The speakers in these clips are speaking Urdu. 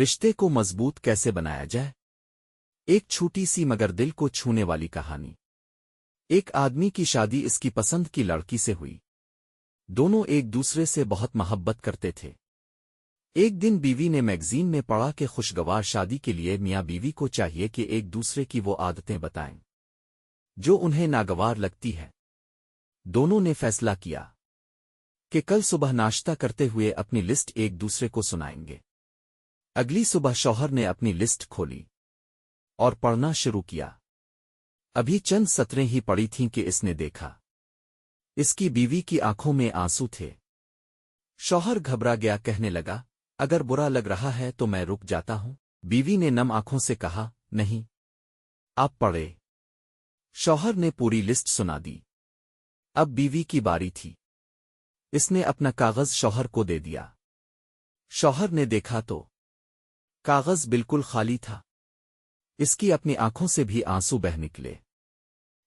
رشتے کو مضبوط کیسے بنایا جائے؟ ایک چھوٹی سی مگر دل کو چھونے والی کہانی۔ ایک آدمی کی شادی اس کی پسند کی لڑکی سے ہوئی۔ دونوں ایک دوسرے سے بہت محبت کرتے تھے۔ ایک دن بیوی نے میگزین میں پڑھا کہ خوشگوار شادی کے لیے میاں بیوی کو چاہیے کہ ایک دوسرے کی وہ عادتیں بتائیں جو انہیں ناگوار لگتی ہے۔ دونوں نے فیصلہ کیا کہ کل صبح ناشتہ کرتے ہوئے اپنی لسٹ ایک دوسرے کو سنائیں گے۔ اگلی صبح شوہر نے اپنی لسٹ کھولی اور پڑھنا شروع کیا۔ ابھی چند سطریں ہی پڑی تھیں کہ اس نے دیکھا اس کی بیوی کی آنکھوں میں آنسو تھے۔ شوہر گھبرا گیا، کہنے لگا، اگر برا لگ رہا ہے تو میں رک جاتا ہوں۔ بیوی نے نم آنکھوں سے کہا، نہیں، آپ پڑھے۔ شوہر نے پوری لسٹ سنا دی۔ اب بیوی کی باری تھی۔ اس نے اپنا کاغذ شوہر کو دے دیا۔ شوہر نے دیکھا تو کاغذ بالکل خالی تھا۔ اس کی اپنی آنکھوں سے بھی آنسو بہہ نکلے۔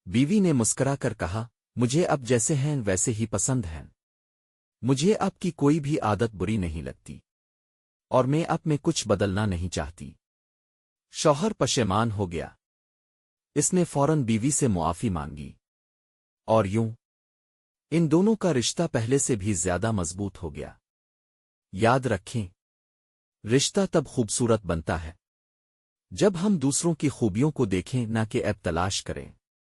بیوی نے مسکرا کر کہا، مجھے اب جیسے ہیں ویسے ہی پسند ہیں۔ مجھے اب کی کوئی بھی عادت بری نہیں لگتی اور میں اب میں کچھ بدلنا نہیں چاہتی۔ شوہر پشیمان ہو گیا۔ اس نے فوراً بیوی سے معافی مانگی اور یوں ان دونوں کا رشتہ پہلے سے بھی زیادہ مضبوط ہو گیا۔ یاد رکھیں، رشتہ تب خوبصورت بنتا ہے جب ہم دوسروں کی خوبیوں کو دیکھیں، نہ کہ عیب تلاش کریں۔